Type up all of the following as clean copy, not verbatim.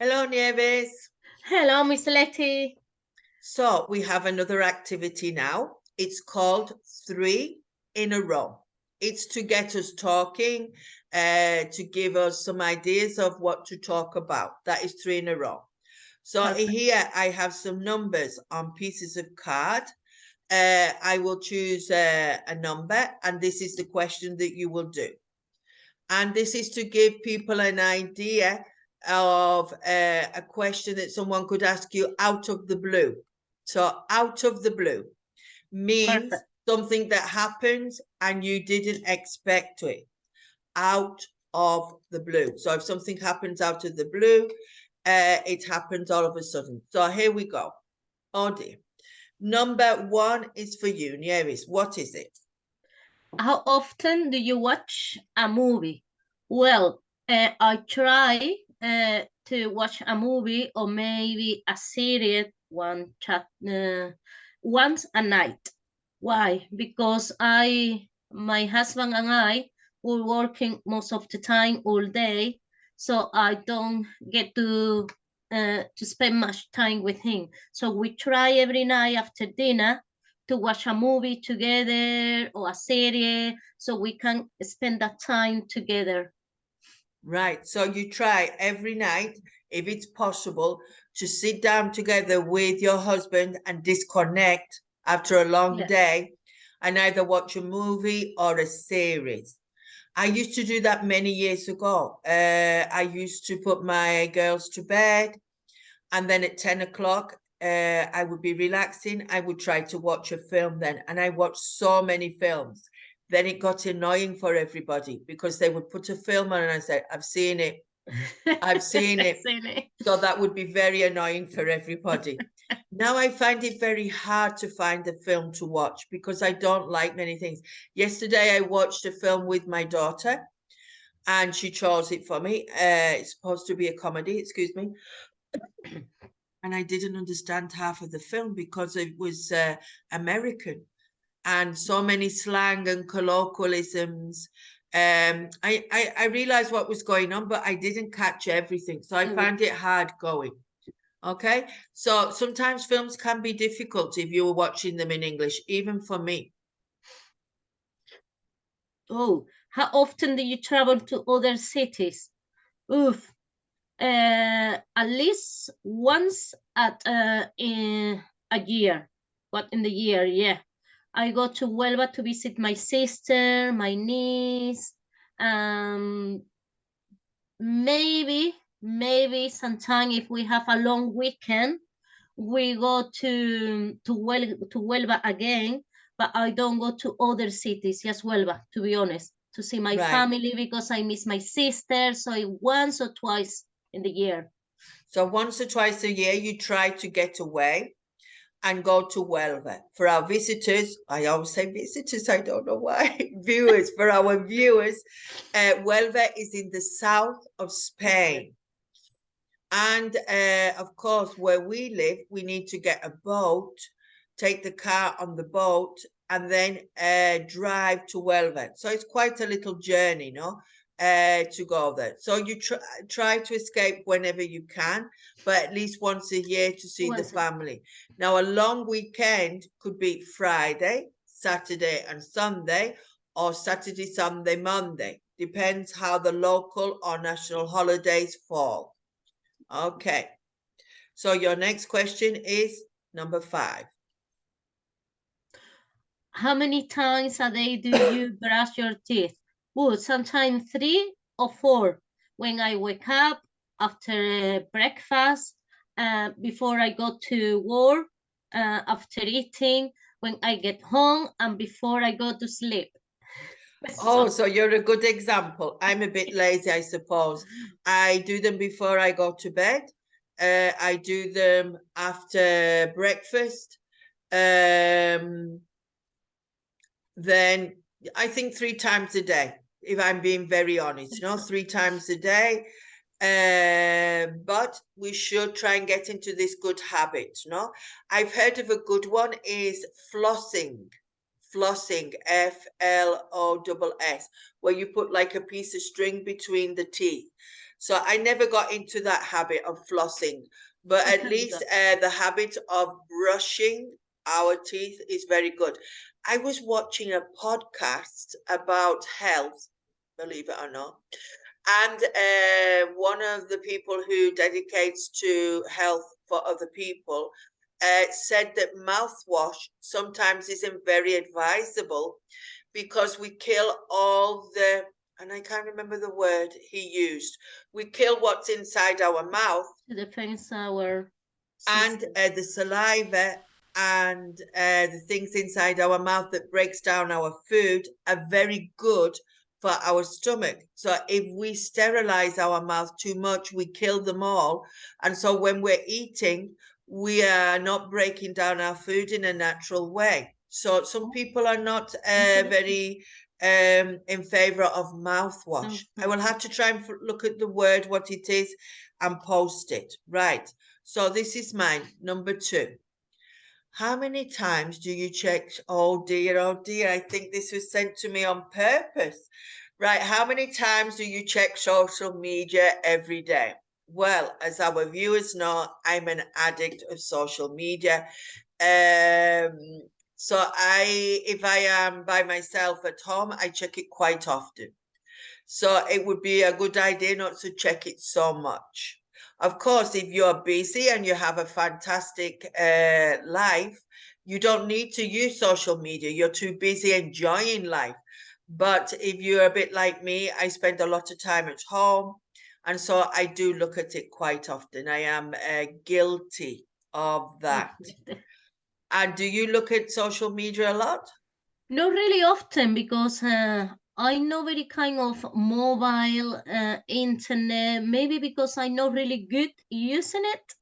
Hello, Nieves. Hello, Miss Letty. So we have another activity now. It's called 3 in a row. It's to get us talking, to give us some ideas of what to talk about. That is 3 in a row. So Perfect. here I have some numbers on pieces of card. I will choose a number, and this is the question that you will do. And this is to give people an idea of a question that someone could ask you out of the blue. So out of the blue means Perfect. something that happens and you didn't expect it. Out of the blue. So if something happens out of the blue, it happens all of a sudden. So here we go. Oh dear. Number one is for you, Nieves. What is it? How often do you watch a movie? Well, I try to watch a movie or maybe a series once a night. Why? Because my husband and I were working most of the time all day, so I don't get to spend much time with him. So we try every night after dinner to watch a movie together or a series so we can spend that time together. Right. So you try every night, if it's possible, to sit down together with your husband and disconnect after a long Yes. day and either watch a movie or a series. I used to do that many years ago. I used to put my girls to bed, and then at 10 o'clock, I would be relaxing. I would try to watch a film then. And I watched so many films. Then it got annoying for everybody because they would put a film on and I said, I've seen it. I've seen it. So that would be very annoying for everybody. Now I find it very hard to find a film to watch because I don't like many things. Yesterday I watched a film with my daughter and she chose it for me. It's supposed to be a comedy, excuse me. And I didn't understand half of the film because it was American and so many slang and colloquialisms. I realized what was going on, but I didn't catch everything. So I found it hard going. Okay. So sometimes films can be difficult if you were watching them in English, even for me. Oh, how often do you travel to other cities? Oof, at least once in a year. What in the year? Yeah, I go to Huelva to visit my sister, my niece. Um, maybe sometime if we have a long weekend, we go to Huelva again. But I don't go to other cities, just Huelva, to be honest, to see my Right. family because I miss my sister. So once or twice in the year. So once or twice a year, you try to get away and go to Huelva. For our visitors, I always say visitors, I don't know why, viewers, for our viewers, Huelva is in the south of Okay. Spain. And of course, where we live, we need to get a boat, take the car on the boat, and then drive to Huelva. So it's quite a little journey, no? To go there. So you try to escape whenever you can, but at least once a year to see the Once. family. Now, a long weekend could be Friday, Saturday, and Sunday, or Saturday, Sunday, Monday. Depends how the local or national holidays fall. Okay. So your next question is number 5. How many times a day do you brush your teeth? Oh, sometimes 3 or 4. When I wake up, after breakfast, before I go to work, after eating, when I get home, and before I go to sleep. Oh, So, so you're a good example. I'm a bit lazy, I suppose. I do them before I go to bed. I do them after breakfast. Then I think 3 times a day, if I'm being very honest, 3 times a day. But we should try and get into this good habit, no? I've heard of a good one is flossing. Flossing, Floss, where you put like a piece of string between the teeth. So I never got into that habit of flossing, but I at can do least that. the habit of brushing our teeth is very good. I was watching a podcast about health, believe it or not, and one of the people who dedicates to health for other people said that mouthwash sometimes isn't very advisable because we kill all the, and I can't remember the word he used, we kill what's inside our mouth, To defense our and system. the saliva and the things inside our mouth that breaks down our food are very good for our stomach. So if we sterilize our mouth too much, we kill them all. And so when we're eating, we are not breaking down our food in a natural way. So some people are not very in favor of mouthwash. I will have to try and look at the word, what it is, and post it. Right. So this is mine, number 2. How many times do you check? Oh dear, oh dear. I think this was sent to me on purpose. Right. How many times do you check social media every day? Well, as our viewers know, I'm an addict of social media. Um, so if I am by myself at home, I check it quite often. So it would be a good idea not to check it so much. Of course, if you're busy and you have a fantastic life, you don't need to use social media. You're too busy enjoying life. But if you're a bit like me, I spend a lot of time at home. And so I do look at it quite often. I am guilty of that. And do you look at social media a lot? Not really often because I'm not very kind of mobile internet. Maybe because I'm not really good using it.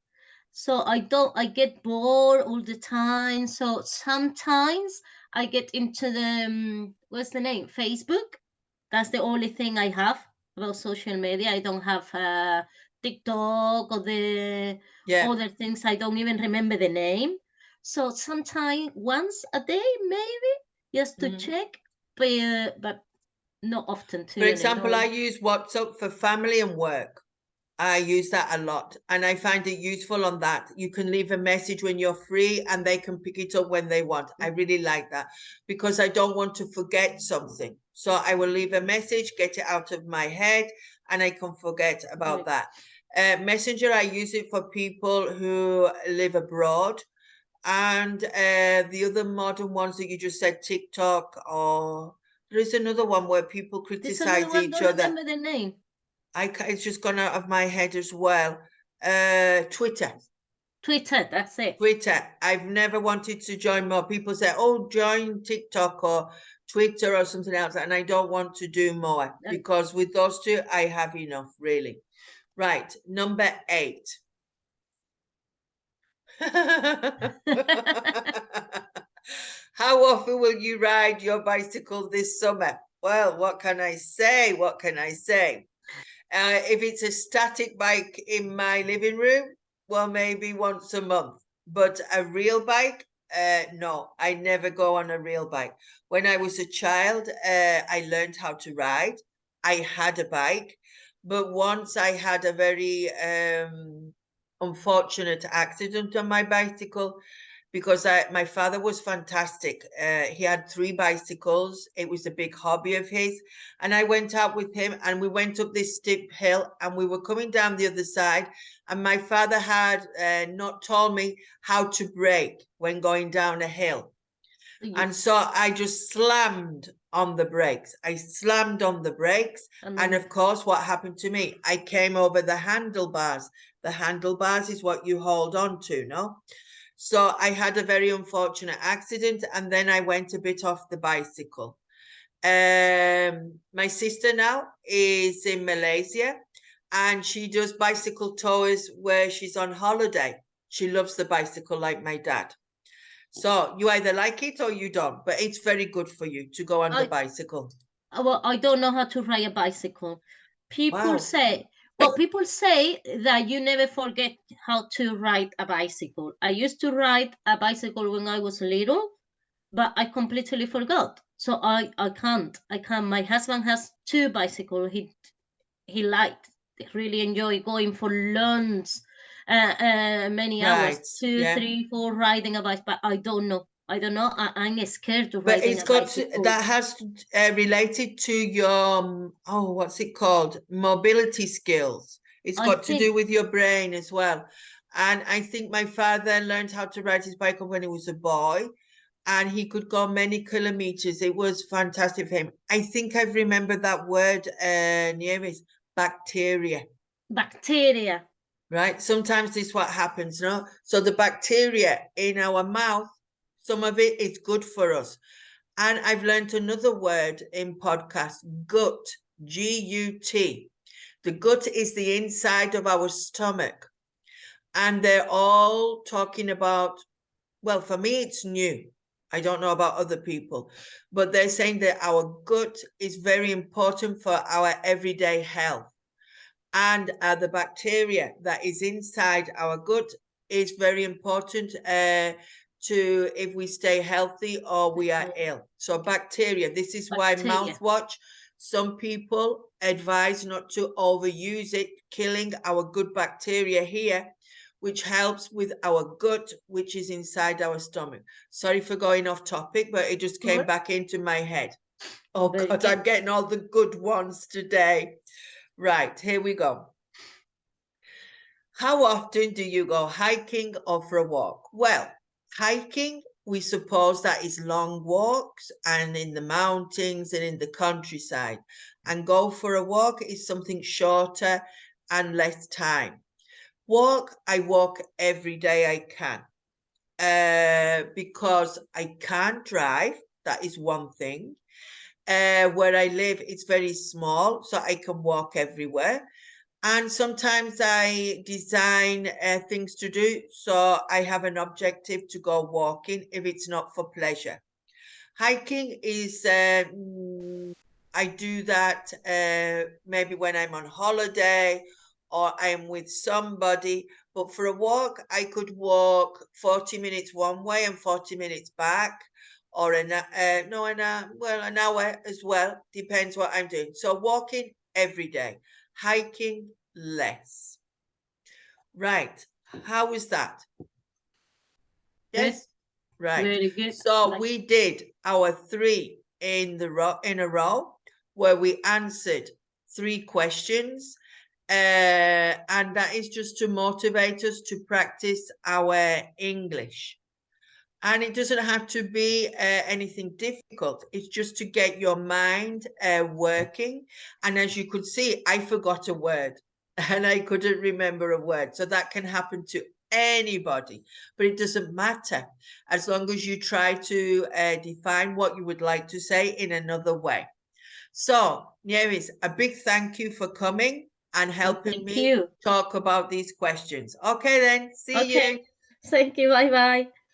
So I get bored all the time. So sometimes I get into the what's the name, Facebook. That's the only thing I have about social media. I don't have TikTok or the Yeah. other things. I don't even remember the name. So sometimes once a day maybe just to Mhm. check, but not often For to any example, I no. use WhatsApp for family and work. I use that a lot and I find it useful on that. You can leave a message when you're free and they can pick it up when they want. I really like that because I don't want to forget something. So I will leave a message, get it out of my head, and I can forget about Correct. that. Messenger, I use it for people who live abroad. And the other modern ones that you just said, TikTok, or there is another one where people There's another criticize one. each Don't other. remember the name. It's just gone out of my head as well. Twitter. Twitter. That's it. Twitter. I've never wanted to join more. People say, oh, join TikTok or Twitter or something else. And I don't want to do more because with those two, I have enough, really. Right. Number 8. How often will you ride your bicycle this summer? Well, what can I say? What can I say? If it's a static bike in my living room, well, maybe once a month. But a real bike, no, I never go on a real bike. When I was a child, I learned how to ride. I had a bike, but once I had a very unfortunate accident on my bicycle because my father was fantastic. He had 3 bicycles. It was a big hobby of his. And I went out with him and we went up this steep hill and we were coming down the other side. And my father had not told me how to brake when going down a hill. And so I just slammed on the brakes. I slammed on the brakes. And And then of course, what happened to me? I came over the handlebars. The handlebars is what you hold on to, no? So I had a very unfortunate accident and then I went a bit off the bicycle. My sister now is in Malaysia and she does bicycle tours where she's on holiday. She loves the bicycle like my dad. So you either like it or you don't, but it's very good for you to go on the bicycle. well, I don't know how to ride a bicycle. People Wow. say, well, people say that you never forget how to ride a bicycle. I used to ride a bicycle when I was little, but I completely forgot. So I can't. I can't. My husband has 2 bicycles. He liked. They really enjoy going for lunch, many hours, Right. 2, Yeah. 3, 4, riding a bike. But I don't know. I don't know. I'm scared of But riding it's a got to, bicycle. that has related to your, what's it called? Mobility skills. It's I got to do think with your brain as well. And I think my father learned how to ride his bike when he was a boy, and he could go many kilometers. It was fantastic for him. I think I've remembered that word, Nieves, bacteria. bacteria. Right? Sometimes this is what happens, no? So the bacteria in our mouth, some of it is good for us. And I've learned another word in podcast, gut, G-U-T. The gut is the inside of our stomach. And they're all talking about, well, for me, it's new. I don't know about other people, but they're saying that our gut is very important for our everyday health. And the bacteria that is inside our gut is very important to if we stay healthy or we are ill. So bacteria, this is why Bacteria. mouthwash, some people advise not to overuse it, killing our good bacteria here, which helps with our gut, which is inside our stomach. Sorry for going off topic, but it just came back into my head. Oh Very God, good. I'm getting all the good ones today. Right, here we go. How often do you go hiking or for a walk? Well, hiking, we suppose that is long walks and in the mountains and in the countryside. And go for a walk is something shorter and less time. Walk, I walk every day I can. Because I can't drive, that is one thing. Where I live, it's very small, so I can walk everywhere. And sometimes I design things to do, so I have an objective to go walking if it's not for pleasure. Hiking is, I do that maybe when I'm on holiday or I'm with somebody. But for a walk, I could walk 40 minutes one way and 40 minutes back, or an hour as well. Depends what I'm doing. So walking every day, hiking less. Right. How is that? Good. Yes. Right. Very good. So Like we did our 3 in a row where we answered 3 questions. And that is just to motivate us to practice our English. And it doesn't have to be anything difficult. It's just to get your mind working. And as you could see, I forgot a word and I couldn't remember a word. So that can happen to anybody, but it doesn't matter as long as you try to define what you would like to say in another way. So, Nieves, a big thank you for coming and helping thank me you. talk about these questions. Okay, then, see Okay. you. Thank you. Bye bye.